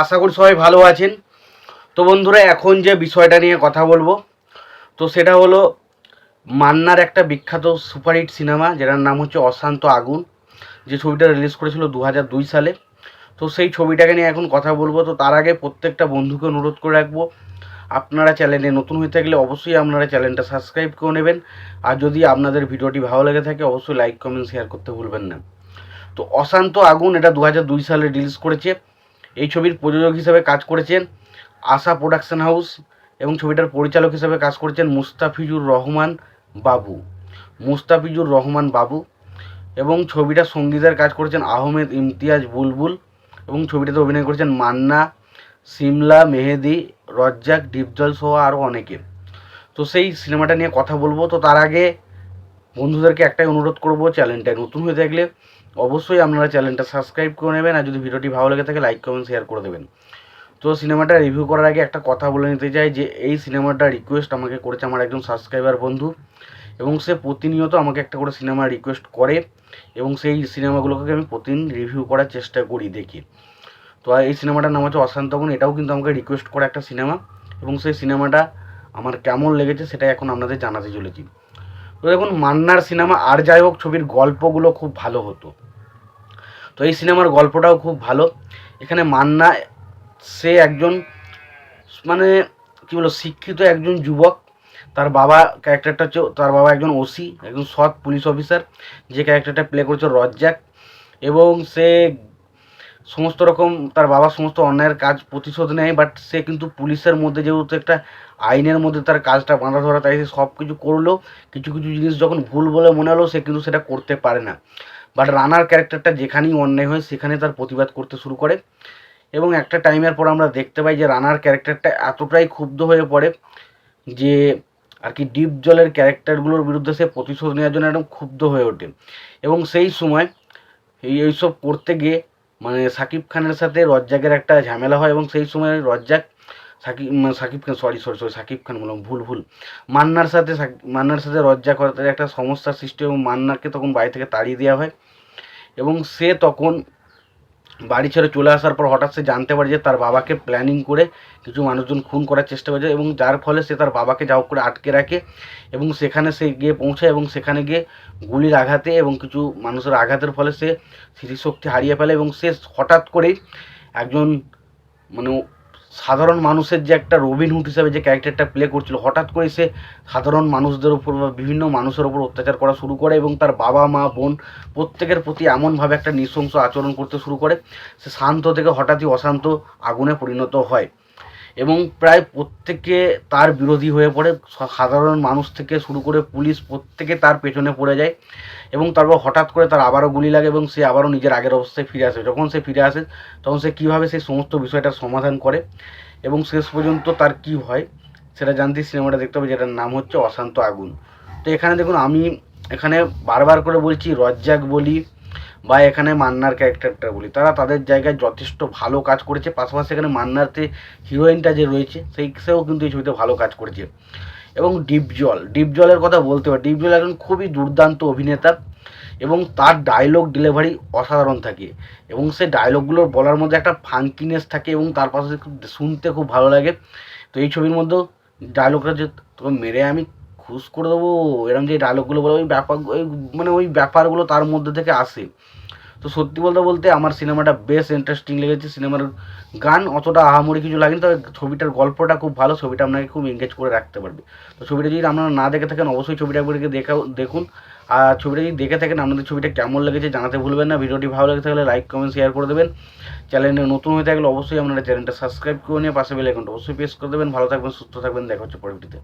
আশা করি সবাই ভালো আছেন। তো বন্ধুরা, এখন যে বিষয়টা নিয়ে কথা বলবো তো সেটা হলো মান্নার একটা বিখ্যাত সুপারহিট সিনেমা, যেটার নাম হচ্ছে অশান্ত আগুন, যে ছবিটা রিলিজ করেছিল 2002 সালে। তো সেই ছবিটাকে নিয়ে এখন কথা বলবো। তো তার আগে প্রত্যেকটা বন্ধুকে অনুরোধ করে রাখবো, আপনারা চ্যানেলে নতুন হয়ে থাকলে অবশ্যই আপনারা চ্যানেলটা সাবস্ক্রাইব করে নেবেন। আর যদি আপনাদের ভিডিওটি ভালো লেগে থাকে অবশ্যই লাইক কমেন্ট শেয়ার করতে ভুলবেন না। তো অশান্ত আগুন এটা 2002 সালে রিলিজ করেছে। এই ছবির প্রযোজক হিসেবে কাজ করেছেন আশা প্রোডাকশন হাউস এবং ছবিটার পরিচালক হিসেবে কাজ করেছেন মুস্তাফিজুর রহমান বাবু এবং ছবিটার সঙ্গীতের কাজ করেছেন আহমেদ ইমতিয়াজ বুলবুল এবং ছবিটাতে অভিনয় করেছেন মান্না, সিমলা, মেহেদি, রজ্জাক, ডিপজল সহ আরও অনেকে। তো সেই সিনেমাটা নিয়ে কথা বলবো। তো তার আগে বন্ধুদেরকে একটাই অনুরোধ করবো, চ্যানেলটায় নতুন হয়ে থাকলে অবশ্যই আপনারা চ্যানেলটা সাবস্ক্রাইব করে নেবেন, আর যদি ভিডিওটি ভালো লেগে থাকে লাইক কমেন্ট শেয়ার করে দেবেন। তো সিনেমাটা রিভিউ করার আগে একটা কথা বলে নিতে চাই যে এই সিনেমাটা রিকোয়েস্ট আমাকে করেছে আমার একজন সাবস্ক্রাইবার বন্ধু, এবং সে প্রতিনিয়ত আমাকে একটা করে সিনেমা রিকোয়েস্ট করে এবং সেই সিনেমাগুলোকে আমি প্রতিদিন রিভিউ করার চেষ্টা করি, দেখি। তো এই সিনেমাটার নাম হচ্ছে অশান্ত আগুন, এটাও কিন্তু আমাকে রিকোয়েস্ট করা একটা সিনেমা, এবং সেই সিনেমাটা আমার কেমন লেগেছে সেটাই এখন আপনাদের জানাতে চলেছি। তো দেখুন, মান্নার সিনেমা আর যাই হোক ছবির গল্পগুলো খুব ভালো হতো। তো এই সিনেমার গল্পটাও খুব ভালো। এখানে মান্না সে একজন মানে কী বলবো শিক্ষিত একজন যুবক। তার বাবা ক্যারেক্টারটা হচ্ছে, তার বাবা একজন ওসি, একজন সৎ পুলিশ অফিসার, যে ক্যারেক্টারটা প্লে করেছে রজ্জাক। এবং সে সমস্ত রকম তার বাবা সমস্ত অন্যায়ের কাজ প্রতিশোধ নেয়, বাট সে কিন্তু পুলিশের মধ্যে যেহেতু একটা আইনের মধ্যে তার কাজটা বাঁধা ধরা, তাই সে সব কিছু করলেও কিছু কিছু জিনিস যখন ভুল বলে মনে হলো সে কিন্তু সেটা করতে পারে না। বাট রানার ক্যারেক্টারটা যেখানেই অন্যায় হয় সেখানে তার প্রতিবাদ করতে শুরু করে, এবং একটা টাইমের পর আমরা দেখতে পাই যে রানার ক্যারেক্টারটা এতটাই ক্ষুব্ধ হয়ে পড়ে যে আর কি ডিপ জলের ক্যারেক্টারগুলোর বিরুদ্ধে সে প্রতিশোধ নেওয়ার জন্য একদম ক্ষুব্ধ হয়ে ওঠে। এবং সেই সময় এইসব করতে গিয়ে মানে সাকিব খানের সাথে রজ্জাকের একটা ঝামেলা হয়, এবং সেই সময় রজ্জাক সাকিব খান বললাম, ভুল মান্নার সাথে রজ্জাক একটা সমস্যার সৃষ্টি, এবং মান্নাকে তখন বাড়ি থেকে তাড়িয়ে দেওয়া হয়। এবং সে তখন বাড়ি ছেড়ে চলে আসার পর হঠাৎ সে জানতে পারে যে তার বাবাকে প্ল্যানিং করে কিছু মানুষজন খুন করার চেষ্টা করেছে, এবং যার ফলে সে তার বাবাকে যা হোক করে আটকে রাখে, এবং সেখানে সে গিয়ে পৌঁছায়, এবং সেখানে গিয়ে গুলির আঘাতে এবং কিছু মানুষের আঘাতের ফলে সে স্মৃতিশক্তি হারিয়ে ফেলে, এবং সে হঠাৎ করেই একজন মানে সাধারণ মানুষের যে একটা রবিনহুড হিসাবে যে ক্যারেক্টারটা প্লে করছিল, হঠাৎ করে সে সাধারণ মানুষদের উপর বা বিভিন্ন মানুষের উপর অত্যাচার করা শুরু করে, এবং তার বাবা মা বোন প্রত্যেকের প্রতি এমনভাবে একটা নৃশংস আচরণ করতে শুরু করে, সে শান্ত থেকে হঠাৎই অশান্ত আগুনে পরিণত হয়, এবং প্রায় প্রত্যেকে তার বিরোধী হয়ে পড়ে। সাধারণ মানুষ থেকে শুরু করে পুলিশ প্রত্যেকে তার পেছনে পড়ে যায়, এবং তারপর হঠাৎ করে তার আবারও গুলি লাগে এবং সে আবারও নিজের আগের অবস্থায় ফিরে আসে। যখন সে ফিরে আসে তখন সে কীভাবে সেই সমস্ত বিষয়টার সমাধান করে এবং শেষ পর্যন্ত তার কী হয় সেটা জানতে সিনেমাটা দেখতে হবে, যেটার নাম হচ্ছে অশান্ত আগুন। তো এখানে দেখুন, আমি এখানে বারবার করে বলছি, রজ্জাক বলি বা এখানে মান্নার ক্যারেক্টারটা বলি, তারা তাদের জায়গায় যথেষ্ট ভালো কাজ করেছে। পাশাপাশি এখানে মান্নারতে হিরোইনটা যে রয়েছে সেও কিন্তু এই ছবিতে ভালো কাজ করেছে। এবং ডিপজলের কথা বলতে হবে, ডিপজল একজন খুবই দুর্দান্ত অভিনেতা, এবং তার ডায়লগ ডেলিভারি অসাধারণ থাকে, এবং সে ডায়লগগুলো বলার মধ্যে একটা ফাঙ্কিনেস থাকে, এবং তার পাশে শুনতে খুব ভালো লাগে। তো এই ছবির মধ্যেও ডায়লগটা যে তোকে মেরে আমি খুশ করে দেবো, এরকম যে ডায়লগগুলো বলে ওই ব্যাপারগুলো তার মধ্যে থেকে আসে। তো সত্যি বলতে বলতে আমার সিনেমাটা বেশ ইন্টারেস্টিং লেগেছে। সিনেমার গান অতটা আহামরি কিছু লাগেনি, তবে ছবিটার গল্পটা খুব ভালো, ছবিটা আপনাকে খুব এঙ্গেজ করে রাখতে পারবে। তো ছবিটা যদি আপনারা না দেখে থাকেন অবশ্যই ছবিটা একবার দেখুন। আর ছবিটা যদি দেখে থাকেন আপনাদের ছবিটা কেমন লেগেছে জানাতে ভুলবেন না। ভিডিওটি ভালো লেগে থাকলে লাইক কমেন্ট শেয়ার করে দেবেন। চ্যানেলে নতুন হয়ে থাকলে অবশ্যই আপনারা চ্যানেলটা সাবস্ক্রাইব করে নিয়ে পাশে বেল আইকনটা অবশ্যই প্রেস করে দেবেন। ভালো থাকবেন, সুস্থ থাকবেন, দেখা হচ্ছে পরবর্তীতে।